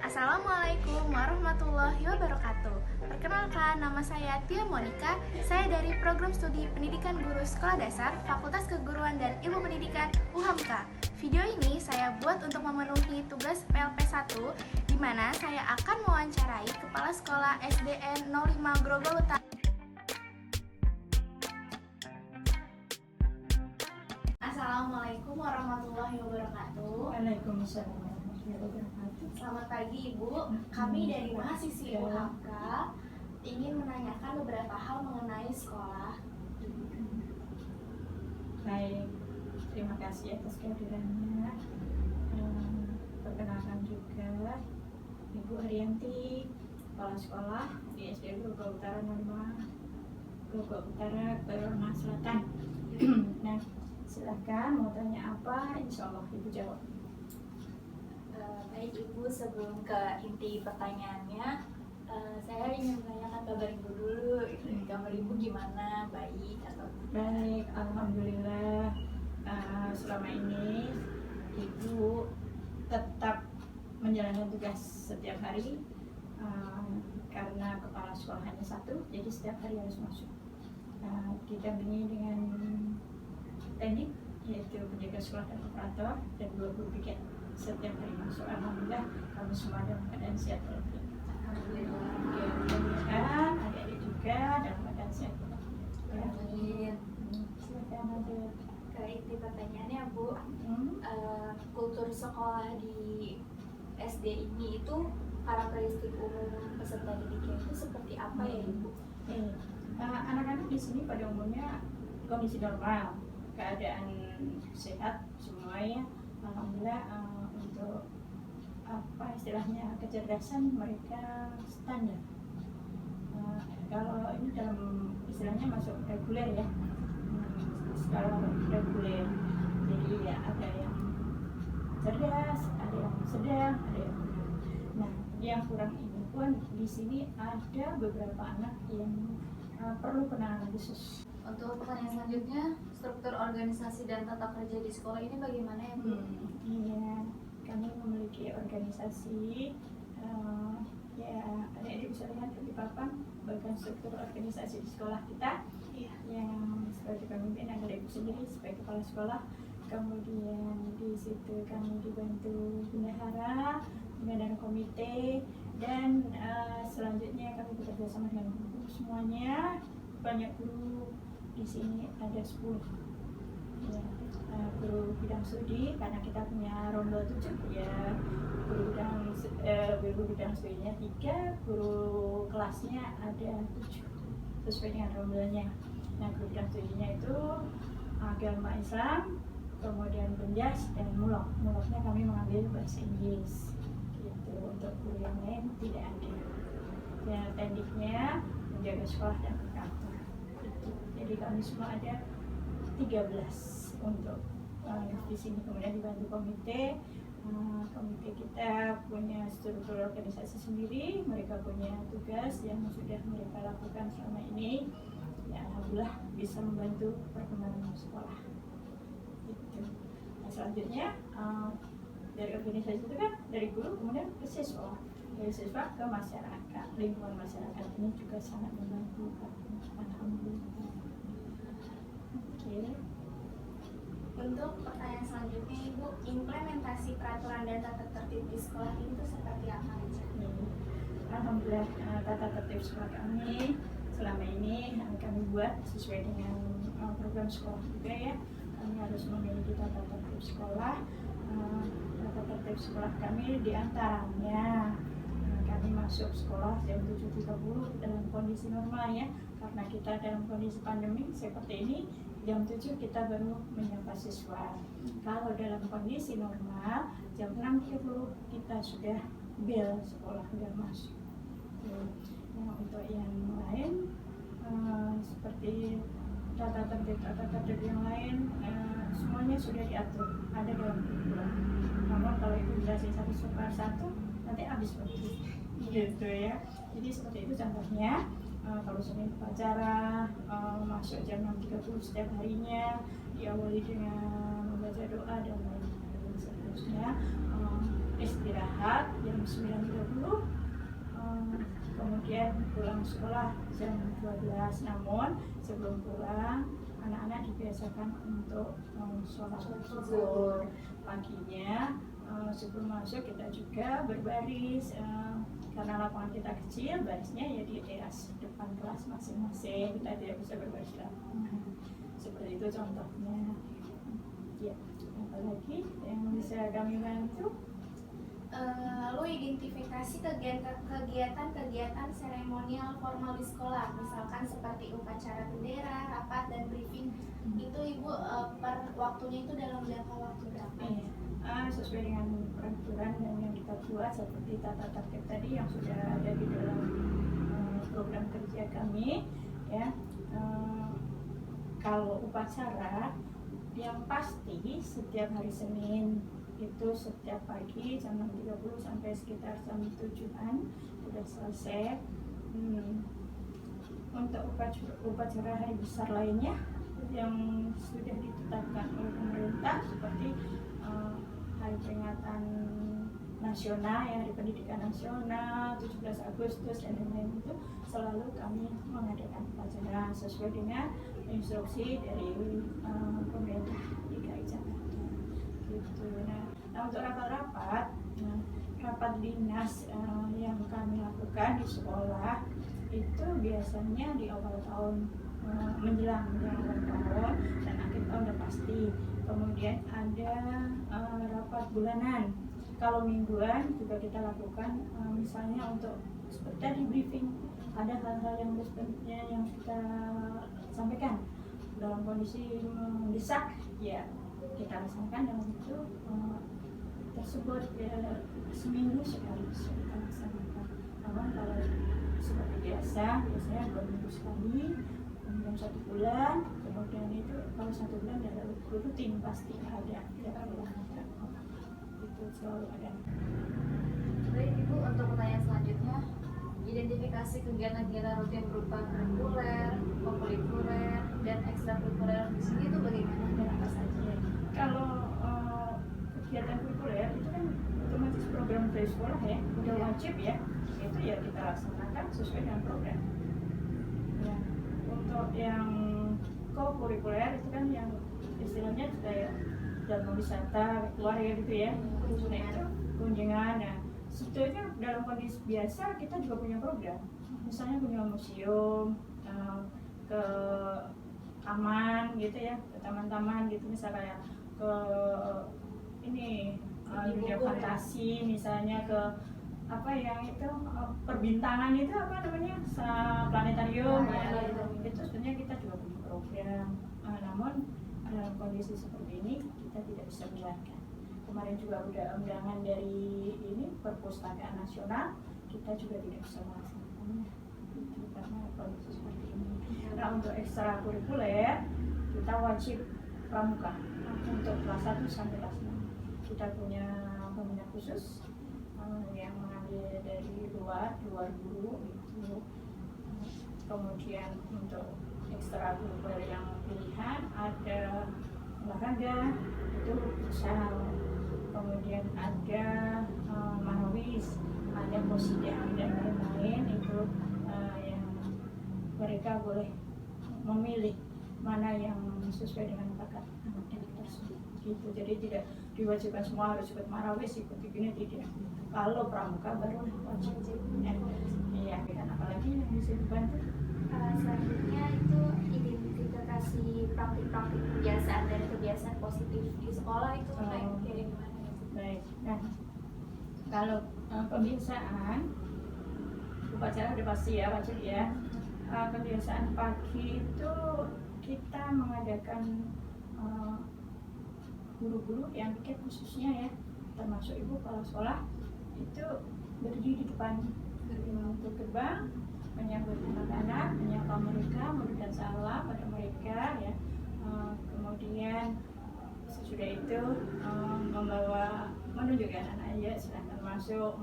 Assalamualaikum warahmatullahi wabarakatuh. Perkenalkan, nama saya Tia Monica. Saya dari Program Studi Pendidikan Guru Sekolah Dasar Fakultas Keguruan dan Ilmu Pendidikan UHAMKA. Video ini saya buat untuk memenuhi tugas PLP 1, di mana saya akan mewawancarai Kepala Sekolah SDN 05 Grogol Utara. Assalamualaikum warahmatullahi wabarakatuh. Waalaikumsalam warahmatullahi wabarakatuh. Selamat pagi Ibu, kami dari mahasiswi UHAMKA ingin menanyakan beberapa hal mengenai sekolah. Baik, terima kasih atas kehadirannya. Perkenalkan juga Ibu Haryanti, Kepala Sekolah di SD Grogol Utara 05 Grogol Utara, Bayorna Selatan. Nah, silahkan mau tanya apa, insya Allah Ibu jawab. Baik Ibu, sebelum ke inti pertanyaannya, saya ingin menanyakan kabar Ibu dulu. Kabar Ibu gimana? Baik atau tidak? Baik, alhamdulillah. Selama ini Ibu tetap menjalankan tugas setiap hari, karena kepala sekolah hanya satu, jadi setiap hari harus masuk. Didampingi dengan teknik, yaitu penjaga sekolah dan operator, dan 2 guru piket setiap hari masuk. Alhamdulillah kami semua dalam keadaan sehat walafiat. Alhamdulillah, adik-adik juga dalam keadaan sehat walafiat. Amin. Silakan lanjut. Ke inti pertanyaannya Bu, kultur sekolah di SD ini itu karakteristik umum peserta didiknya itu seperti apa ya Ibu? Anak-anak di sini pada umumnya kondisi normal, keadaan sehat semuanya. Alhamdulillah, untuk apa istilahnya kecerdasan mereka standar. Kalau ini dalam istilahnya masuk reguler ya, skala reguler. Jadi ya ada yang cerdas, ada yang sedang, ada yang kurang. Nah, yang kurang ini pun di sini ada beberapa anak yang perlu penanganan khusus. Untuk pertanyaan selanjutnya, struktur organisasi dan tata kerja di sekolah ini bagaimana ya Bu? Iya, kami memiliki organisasi, ya adik-adik bisa lihat di papan bagian struktur organisasi di sekolah kita. Yang sebagai pemimpin adalah ibu sendiri sebagai kepala sekolah. Kemudian di situ kami dibantu bendahara, dan komite, dan selanjutnya kami bekerja sama dengan guru semuanya. Banyak guru di sini, ada 10 ya, guru bidang studi, karena kita punya rombel 7 ya. Guru bidang studinya 3, guru kelasnya ada 7 sesuai dengan rombelnya. Nah, guru bidang studinya itu agama Islam, kemudian penjas dan muloknya kami mengambil bahasa Inggris gitu. Untuk guru yang lain tidak ada. Ya, tekniknya menjaga sekolah dan operator. Jadi kami semua ada 13 untuk di sini. Kemudian dibantu komite. Komite kita punya struktur organisasi sendiri. Mereka punya tugas yang sudah mereka lakukan selama ini. Ya, alhamdulillah bisa membantu perkembangan sekolah. Gitu. Nah, selanjutnya dari organisasi itu kan dari guru kemudian ke siswa, dari siswa ke masyarakat, lingkungan masyarakat ini juga sangat membantu. Alhamdulillah. Untuk pertanyaan selanjutnya Ibu, implementasi peraturan dan tata tertib di sekolah ini itu seperti apa aja? Alhamdulillah, tata tertib sekolah kami selama ini kami buat sesuai dengan program sekolah juga ya. Kami harus memiliki tata tertib sekolah. Tata tertib sekolah kami diantaranya kami masuk sekolah jam 7.30 dalam kondisi normal ya, karena kita dalam kondisi pandemi seperti ini. Jam 7 kita baru menyapa siswa. Kalau dalam kondisi normal jam 6.30 kita sudah bel sekolah sudah masuk. Nah, untuk yang lain seperti tata tertib yang lain semuanya sudah diatur, ada dalam peraturan. Namun kalau itu jelasin satu nanti habis waktu gitu ya. Jadi seperti itu contohnya. Kalau Senin upacara masuk jam 6.30 setiap harinya, diawali dengan membaca doa dan lain-lain seterusnya. istirahat jam 9.30, kemudian pulang sekolah jam 12. Namun sebelum pulang anak-anak dibiasakan untuk sholat zuhur paginya. Sebelum masuk kita juga berbaris, karena lapangan kita kecil, barisnya ya di teras depan kelas masing-masing, kita tidak bisa berbaris di lapangan. Seperti itu contohnya. Ya, apalagi yang bisa kami bantu? Lalu identifikasi kegiatan-kegiatan seremonial formal di sekolah, misalkan seperti upacara bendera, rapat, dan briefing. Itu Ibu per waktunya itu dalam jangka waktu berapa? Sesuai dengan peraturan dan yang kita buat seperti tata tertib tadi yang sudah ada di dalam program kerja kami, ya. Kalau upacara yang pasti setiap hari Senin itu setiap pagi jam 6.30 sampai sekitar jam 7-an sudah selesai. Untuk upacara hari besar lainnya yang sudah ditetapkan oleh pemerintah seperti hari peringatan nasional, ya, hari pendidikan nasional, 17 Agustus dan lain-lain, itu selalu kami mengadakan upacara sesuai dengan instruksi dari pemerintah DKI Jakarta. Gitu. Nah, untuk rapat-rapat, rapat dinas yang kami lakukan di sekolah itu biasanya di awal tahun, menjelang awal tahun dan akhir tahun udah pasti. Kemudian ada rapat bulanan. Kalau mingguan juga kita lakukan, misalnya untuk seperti tadi briefing, ada hal-hal yang sebenarnya yang kita sampaikan dalam kondisi mendesak, ya kita laksanakan dalam itu tersebut, ya, seminggu sekali kita laksanakan. Namun kalau seperti biasanya 2 minggu sekali, kemudian 1 bulan, kemudian itu kalau 1 bulan ada rutin pasti ada itu selalu ada. Baik Ibu, untuk pertanyaan selanjutnya, identifikasi kegiatan-kegiatan rutin berupa kurikuler, kokurikuler, dan ekstrakurikuler di sini itu bagaimana dan apa saja? Kalau kegiatan kurikuler itu kan otomatis program dari sekolah, ya, udah wajib, ya, itu ya kita laksanakan sesuai dengan program. Ya, untuk yang kokurikuler itu kan yang istilahnya kayak dalam wisata keluarga gitu, ya, nah itu kunjungan. Nah, sebetulnya dalam kondisi biasa kita juga punya program, misalnya punya museum, ke taman gitu, ya, ke taman-taman gitu, misalnya ke ini dunia fantasi, misalnya ke apa yang itu perbintangan itu apa namanya, planetarium, ya, itu sebenarnya kita juga punya program. Namun dalam kondisi seperti ini kita tidak bisa menjalankan. Kemarin juga udah undangan dari ini Perpustakaan Nasional, kita juga tidak bisa melaksanakannya itu karena kondisi seperti ini. Nah, untuk ekstrakurikuler kita wajib pramuka untuk kelas 1 sampai kelas 6. Kita punya pembina khusus yang mengambil dari luar guru itu. Kemudian untuk ekstrakurikuler yang pilihan ada olahraga, itu futsal. Kemudian ada manawis, ada posida dan lain-lain, itu yang mereka boleh memilih mana yang sesuai dengan bakat anak tersebut. Gitu. Jadi tidak diwajibkan semua harus ikut manawis, ikut ini tidak. Kalau pramuka baru wajib. Iya, dan apalagi yang bisa dibantu? Selanjutnya itu identifikasi praktik-praktik kebiasaan dan kebiasaan positif di sekolah itu kayak gimana? Baik. Nah, kalau kebiasaan upacara udah pasti, ya, wajib, ya. Kebiasaan pagi itu kita mengadakan guru-guru yang pikir khususnya, ya, termasuk ibu kepala sekolah itu berdiri di depan pintu gerbang, menyambut anak-anak, menyapa mereka, memberikan salam pada mereka, ya. Kemudian sesudah itu menunjukkan anak, ya, silahkan masuk.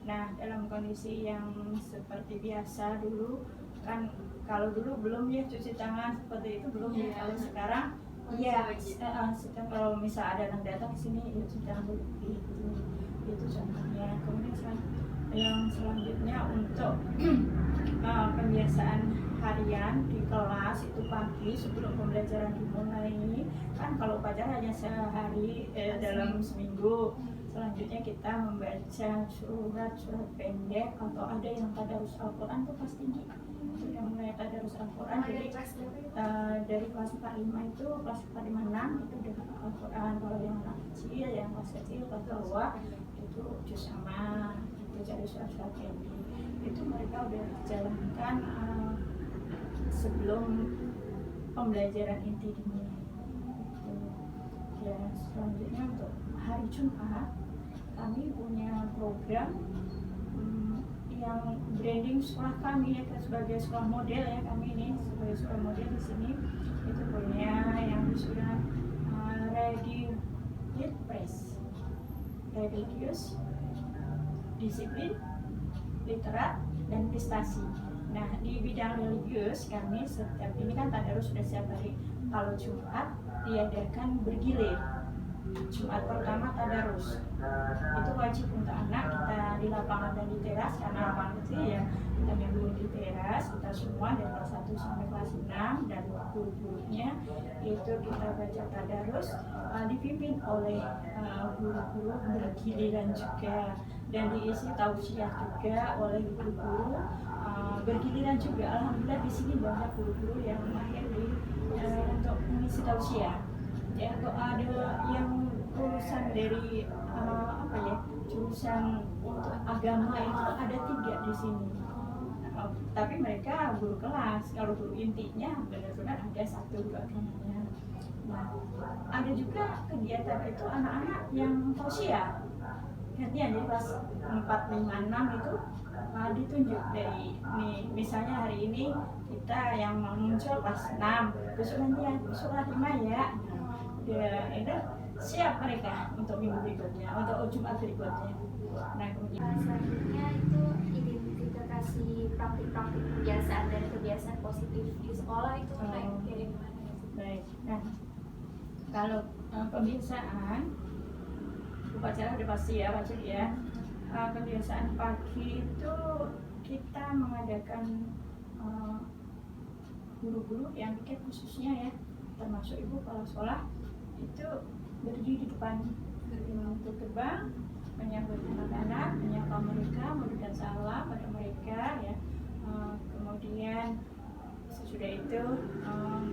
Nah, dalam kondisi yang seperti biasa dulu kan, kalau dulu belum, ya, cuci tangan seperti itu belum, ya. Kalau sekarang, ya, kalau misal ada anak datang ke sini, ya, cuci tangan dulu gitu. itu contohnya. Kemudian yang selanjutnya untuk kebiasaan harian di kelas itu pagi sebelum pembelajaran dimulai, kan kalau upacara hanya sehari dalam seminggu. Selanjutnya kita membaca surat-surat pendek atau ada yang tadarus Al-Quran itu kelas tinggi. Sudah mulai tadarus Al-Quran, jadi dari kelas 45 itu kelas 45-6 itu udah Al-Quran. Kalau yang anak kecil, yang kelas kecil, kelas bawah itu juz amma, itu cari surat-surat pendek. Itu mereka udah jalankan sebelum pembelajaran inti dimulai. Ya, selanjutnya untuk hari Jumat kami punya program yang branding sekolah kami ya, sebagai sekolah model ya, kami ini sebagai sekolah model di sini itu punya yang sudah ready with press, religius, disiplin, literat, dan prestasi. Nah, di bidang religius kami setiap ini kan tadarus sudah setiap hari. Kalau Jumat diadakan bergilir. Jumat pertama tadarus itu wajib untuk anak kita di lapangan dan di teras, karena lapangan kecil ya kita nyambung di teras, kita semua dari kelas 1 sampai kelas 6 dan guru-gurunya itu kita baca tadarus dipimpin oleh guru-guru bergiliran juga, dan diisi tausiah juga oleh guru-guru bergiliran juga. Alhamdulillah di sini banyak guru-guru yang mahir di untuk mengisi tausiah. Ya, atau ada yang lulusan dari jurusan untuk agama itu ada 3 di sini. Tapi mereka guru kelas, kalau guru intinya benar-benar ada 1 guru agamanya. Nah, ada juga kegiatan itu anak-anak yang tausiah. Gantian jadi kelas 4, 5, 6 itu ditunjuk dari nih, misalnya hari ini kita yang muncul kelas 6, besok gantian, besok kelas 5 ya. Ya, itu siap mereka untuk minggu berikutnya, untuk Jumat berikutnya. Nah, kemudian selanjutnya itu identifikasi praktik-praktik kebiasaan dan kebiasaan positif di sekolah itu kayak gimana? Baik. Nah, kalau kebiasaan upacara udah pasti ya, wajib ya. Kebiasaan pagi itu kita mengadakan guru-guru yang piket khususnya ya, termasuk ibu kepala sekolah itu berdiri di depan pintu gerbang, menyambut anak-anak, menyapa mereka, memberikan salam pada mereka ya. Kemudian sesudah itu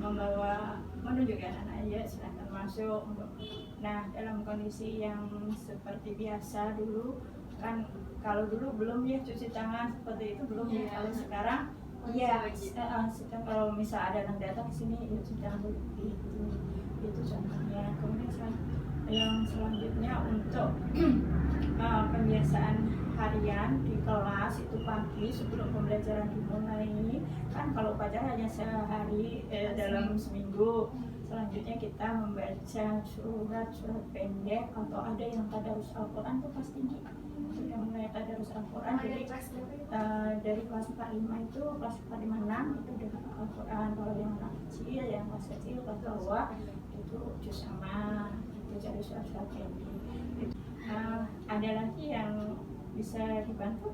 membawa, menunjukkan anak ya silahkan masuk untuk. Nah, dalam kondisi yang seperti biasa dulu kan, kalau dulu belum ya cuci tangan seperti itu belum ya. Kalau sekarang iya, kalau misal ada yang datang ke sini ya cuci tangan dulu itu contohnya. Kemudian yang selanjutnya untuk kebiasaan harian di kelas itu pagi sebelum pembelajaran dimulai, kan kalau upacara hanya sehari dalam seminggu. Selanjutnya kita membaca surat-surat pendek atau ada yang tadarus Al-Quran itu kelas tinggi. Sudah mulai tadarus Al-Quran, jadi dari kelas 45 itu kelas 45-6 itu udah Al-Quran. Kalau yang anak kecil, yang kelas kecil, kelas bawah itu juz amma, itu cari surat-surat pendek. Ada lagi yang bisa dibantu,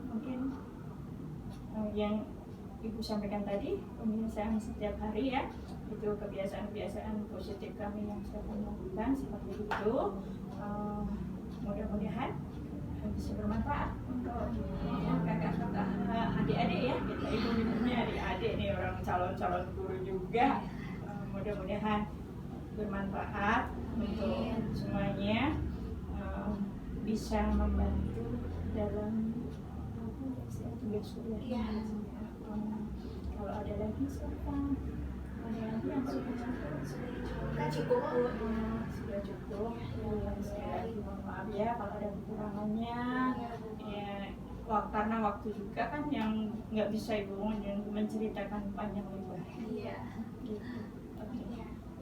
mungkin yang Ibu sampaikan tadi, pembiasaan setiap hari ya, itu kebiasaan-kebiasaan positif kami yang sudah kami lakukan seperti itu. Mudah-mudahan bisa bermanfaat untuk kakak-kakak, adik-adik ya, kita ibu minumnya adik-adik nih, orang calon-calon guru juga. Mudah-mudahan bermanfaat untuk semuanya, bisa membantu dalam tugas kuliah. Kalau ada lagi silakan. Ada lagi yang sudah cukup. Sudah cukup. Mohon maaf ya kalau ada kekurangannya. Ya, karena waktu juga kan yang nggak bisa Ibu menceritakan panjang lebar. Iya. Gitu. Oke.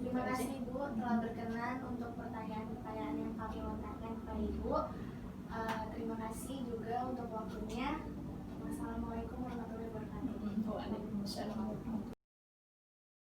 Terima kasih Ibu telah berkenan untuk pertanyaan-pertanyaan yang kami lontarkan kepada Ibu. Terima kasih juga untuk waktunya. Wassalamualaikum warahmatullahi wabarakatuh. Waalaikumsalam.